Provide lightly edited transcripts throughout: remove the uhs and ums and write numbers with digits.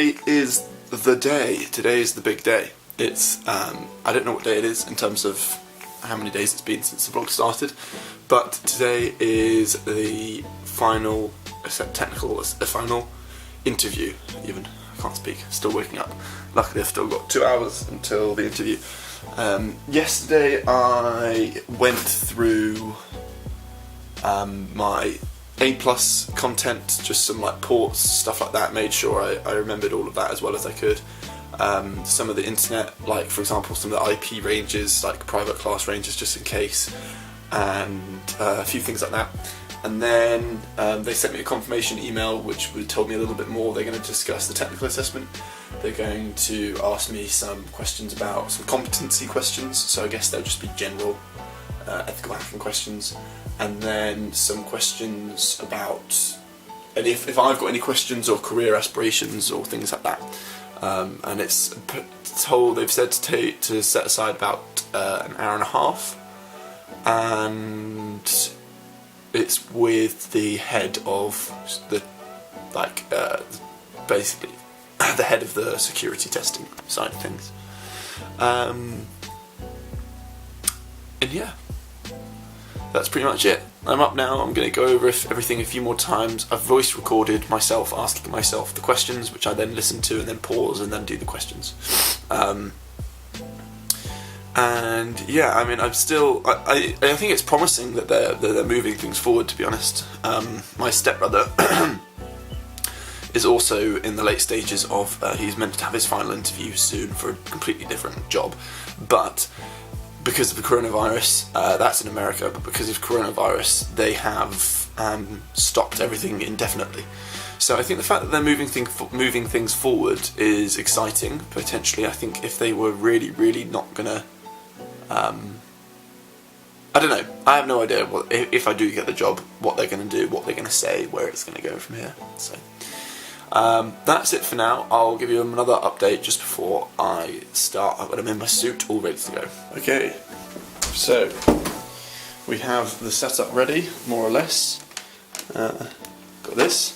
today is the day. Today is the big day. It's, I don't know what day it is in terms of how many days it's been since the vlog started, but today is the final, final interview, even. I can't speak, still waking up. Luckily I've still got 2 hours until the interview. Yesterday I went through my A+ content, just some like ports, stuff like that, made sure I remembered all of that as well as I could. Some of the internet, like for example some of the IP ranges, like private class ranges just in case, and a few things like that. And then they sent me a confirmation email which told me a little bit more. They're going to discuss the technical assessment. They're going to ask me some questions about some competency questions, so I guess they'll just be general ethical hacking questions, and then some questions about, and if I've got any questions or career aspirations or things like that. And it's they've said to set aside about an hour and a half, and it's with the head of the, basically the head of the security testing side of things. And yeah, that's pretty much it. I'm up now. I'm going to go over everything a few more times. I've voice recorded myself asking myself the questions, which I then listen to and then pause and then do the questions. And yeah, I mean, I'm still. I think it's promising that they're moving things forward. To be honest, my stepbrother is also in the late stages of. He's meant to have his final interview soon for a completely different job, but because of the coronavirus, that's in America, but because of coronavirus, they have stopped everything indefinitely. So I think the fact that they're moving things forward is exciting, potentially. I think if they were really not gonna, I don't know, I have no idea what, if I do get the job, what they're gonna do, what they're gonna say, where it's gonna go from here. So that's it for now. I'll give you another update just before I start when I'm in my suit all ready to go. Okay, so we have the setup ready, more or less. Got this,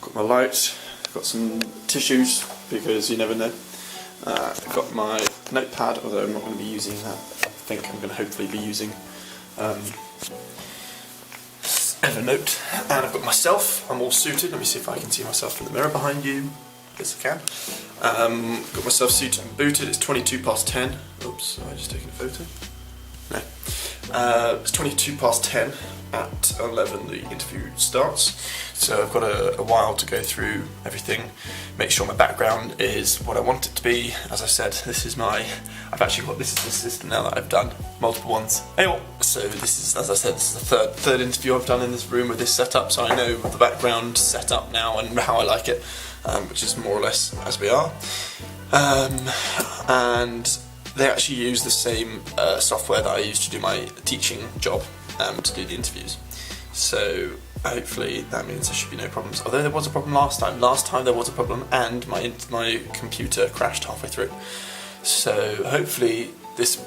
got my light, got some tissues because you never know. I've got my notepad, although I'm not going to be using that. I think I'm going to hopefully be using Evernote, and I've got myself. I'm all suited. Let me see if I can see myself in the mirror behind you. Yes, I can. Got myself suited and booted. It's 10:22. Oops, have I just taken a photo? No. It's 10:22 at 11. The interview starts. So I've got a while to go through everything, make sure my background is what I want it to be. As I said, this is I've actually got, this is the system now that I've done multiple ones. Anyway, so this is, as I said, this is the third interview I've done in this room with this setup, so I know the background setup now and how I like it, which is more or less as we are. And they actually use the same software that I used to do my teaching job, to do the interviews. So hopefully that means there should be no problems. Although there was a problem last time. Last time there was a problem and my computer crashed halfway through. So hopefully this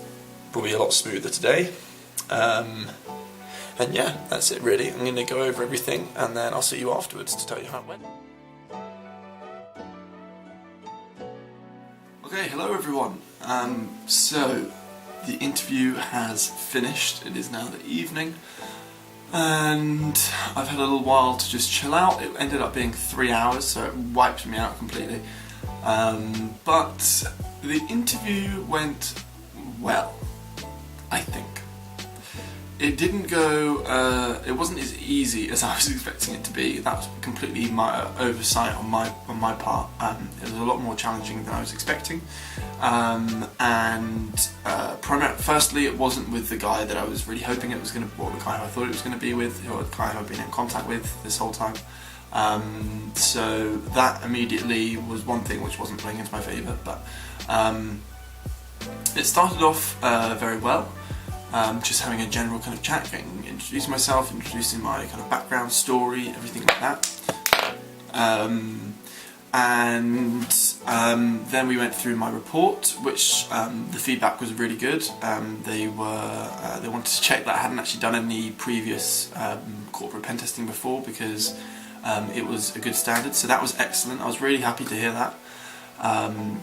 will be a lot smoother today. And yeah, that's it really. I'm going to go over everything and then I'll see you afterwards to tell you how it went. Okay, hello everyone. So the interview has finished. It is now the evening. And I've had a little while to just chill out. It ended up being 3 hours, so it wiped me out completely. But the interview went well, I think. It didn't go, it wasn't as easy as I was expecting it to be. That was completely my oversight on my part. It was a lot more challenging than I was expecting. Firstly, it wasn't with the guy that I was really hoping it was going to, or the guy I thought it was going to be with, or the guy I've been in contact with this whole time. So that immediately was one thing which wasn't playing into my favour, but it started off very well. Just having a general kind of chat, introducing myself, introducing my kind of background story, everything like that. Then we went through my report, which the feedback was really good. They wanted to check that I hadn't actually done any previous corporate pen testing before, because it was a good standard, so that was excellent. I was really happy to hear that.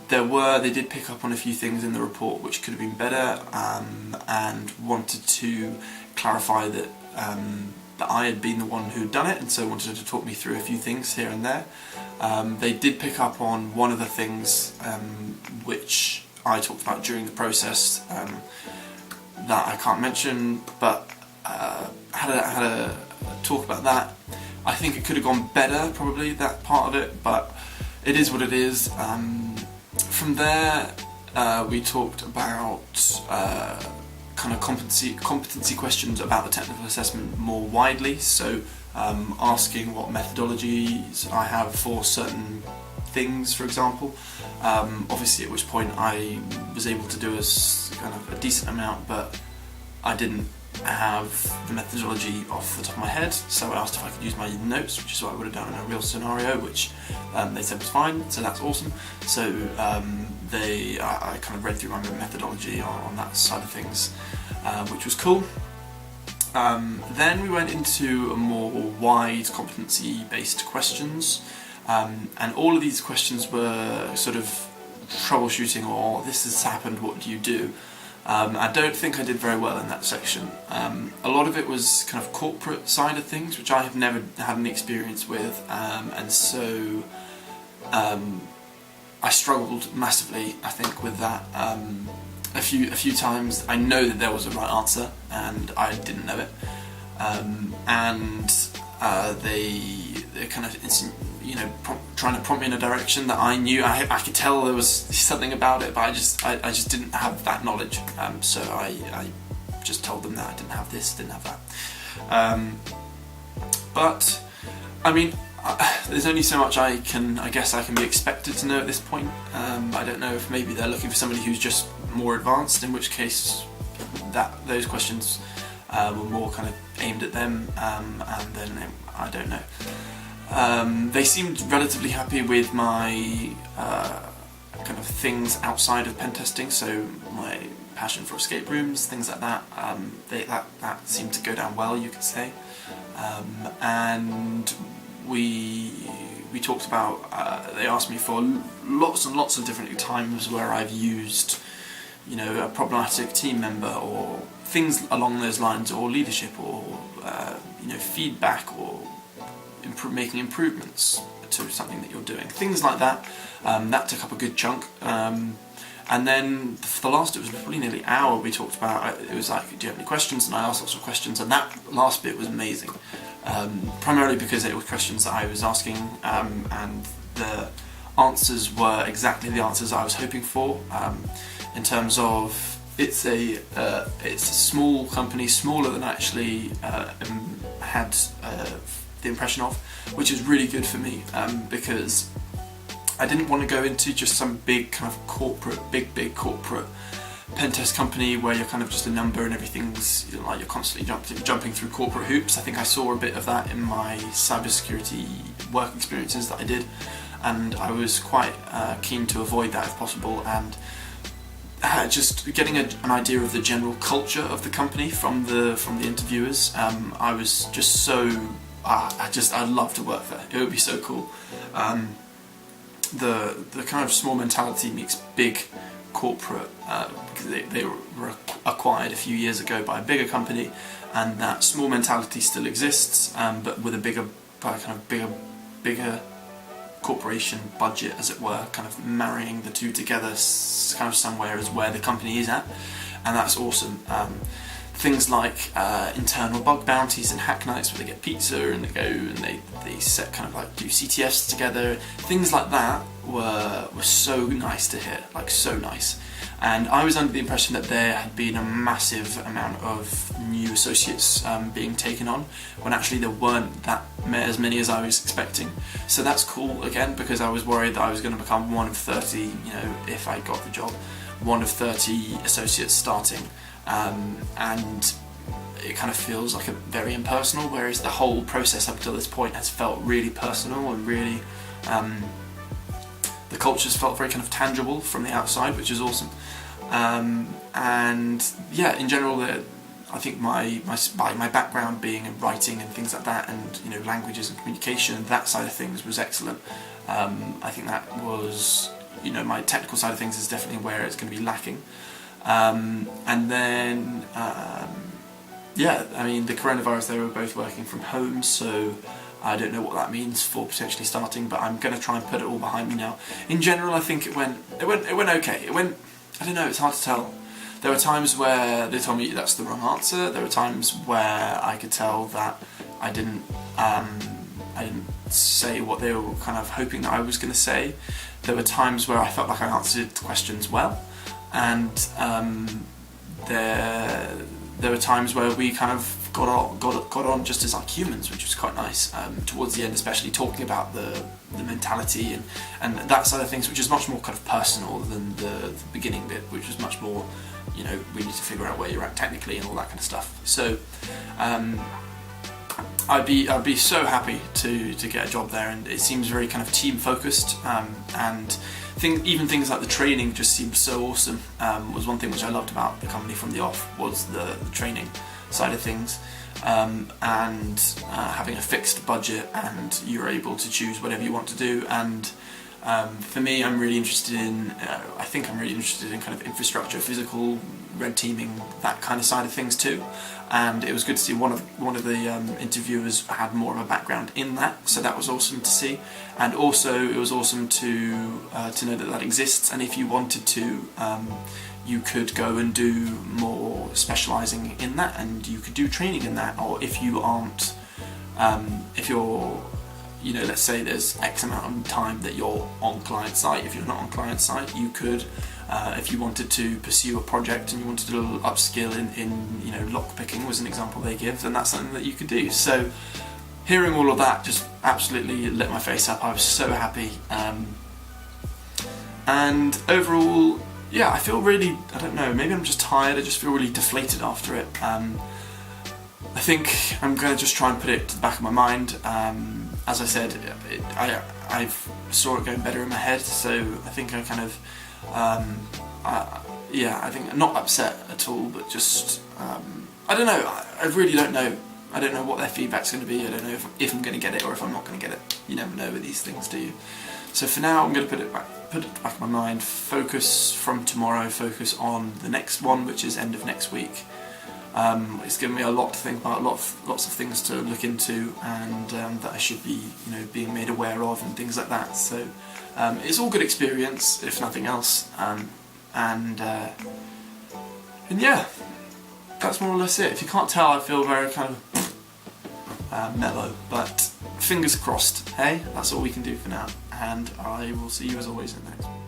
They did pick up on a few things in the report which could have been better, and wanted to clarify that I had been the one who'd done it, and so wanted to talk me through a few things here and there. They did pick up on one of the things which I talked about during the process that I can't mention, but had a talk about that. I think it could have gone better, probably, that part of it, but it is what it is. From there, we talked about kind of competency questions about the technical assessment more widely, so asking what methodologies I have for certain things, for example. Obviously, at which point I was able to do kind of a decent amount, but I didn't have the methodology off the top of my head, so I asked if I could use my notes, which is what I would have done in a real scenario, which they said was fine, so that's awesome. So I kind of read through my methodology on that side of things, which was cool. Then we went into more wide competency-based questions, and all of these questions were sort of troubleshooting, or this has happened, what do you do? I don't think I did very well in that section. A lot of it was kind of corporate side of things, which I have never had any experience with, and so I struggled massively, I think, with that. A few times I know that there was a right answer, and I didn't know it, and they kind of trying to prompt me in a direction that I knew. I could tell there was something about it, but I just didn't have that knowledge. So I just told them that I didn't have this, didn't have that. But I mean, there's only so much I guess I can be expected to know at this point. I don't know if maybe they're looking for somebody who's just more advanced, in which case those questions were more kind of aimed at them, and then I don't know. They seemed relatively happy with my kind of things outside of pen testing, so my passion for escape rooms, things like that. That seemed to go down well, you could say. And we talked about, they asked me for lots and lots of different times where I've used, a problematic team member, or things along those lines, or leadership, or feedback, or making improvements to something that you're doing, things like that. That took up a good chunk, and then for the last, it was probably nearly an hour, we talked about, it was like, do you have any questions? And I asked lots of questions, and that last bit was amazing, primarily because it was questions that I was asking, and the answers were exactly the answers I was hoping for, in terms of it's a small company, smaller than I actually had the impression of, which is really good for me, because I didn't want to go into just some big kind of corporate, big corporate pen test company where you're kind of just a number and everything's like you're constantly jumping through corporate hoops. I think I saw a bit of that in my cybersecurity work experiences that I did, and I was quite keen to avoid that if possible, and just getting an idea of the general culture of the company from the interviewers. I was just so I'd love to work there. It would be so cool. The kind of small mentality meets big corporate, because they were acquired a few years ago by a bigger company, and that small mentality still exists, but with a bigger corporation budget, as it were, kind of marrying the two together kind of somewhere is where the company is at, and that's awesome. Things like internal bug bounties and hack nights where they get pizza and they go and they set kind of like do CTFs together, things like that were so nice to hear, like so nice. And I was under the impression that there had been a massive amount of new associates being taken on, when actually there weren't as many as I was expecting. So that's cool, again, because I was worried that I was going to become one of 30, if I got the job, one of 30 associates starting. And it kind of feels like a very impersonal, whereas the whole process up until this point has felt really personal and really, the culture's felt very kind of tangible from the outside, which is awesome. And yeah, in general, I think my background being in writing and things like that, and you know, languages and communication, that side of things was excellent. I think that was, you know, my technical side of things is definitely where it's going to be lacking. And then yeah, I mean, the coronavirus, they were both working from home, so I don't know what that means for potentially starting, but I'm going to try and put it all behind me now. In general, I think it went okay. I don't know, it's hard to tell. There were times where they told me that's the wrong answer. There were times where I could tell that I didn't say what they were kind of hoping that I was going to say. There were times where I felt like I answered the questions well, and there were times where we kind of got on just as like humans, which was quite nice. Towards the end, especially talking about the mentality and that side of things, which is much more kind of personal than the beginning bit, which was much more, you know, we need to figure out where you're at technically and all that kind of stuff. So I'd be so happy to get a job there, and it seems very kind of team focused, and even things like the training just seemed so awesome. Was one thing which I loved about the company from the off, was the training side of things, and having a fixed budget, and you're able to choose whatever you want to do. And for me, I'm really interested in kind of infrastructure, physical, red teaming, that kind of side of things too. And it was good to see one of the interviewers had more of a background in that, so that was awesome to see. And also it was awesome to know that exists, and if you wanted to, you could go and do more specialising in that, and you could do training in that. Or if you aren't, if you're, you know, let's say there's X amount of time that you're on client site. If you're not on client site, you could, if you wanted to pursue a project and you wanted to do a little upskill in you know, lockpicking was an example they give, then that's something that you could do. So hearing all of that just absolutely lit my face up. I was so happy, and overall, yeah, I feel really, I don't know, maybe I'm just tired. I just feel really deflated after it. I think I'm going to just try and put it to the back of my mind. As I said, I saw it going better in my head, so I think I kind of, yeah, I think I'm not upset at all, but just, I don't know, I really don't know. I don't know what their feedback's going to be. I don't know if I'm going to get it or if I'm not going to get it. You never know with these things, do you? So for now, I'm going to put it back of my mind, focus from tomorrow, focus on the next one, which is end of next week. It's given me a lot to think about, lots of things to look into, and that I should be, you know, being made aware of and things like that. So it's all good experience, if nothing else, and yeah, that's more or less it. If you can't tell, I feel very kind of mellow, but fingers crossed. Hey, that's all we can do for now, and I will see you as always in the next one.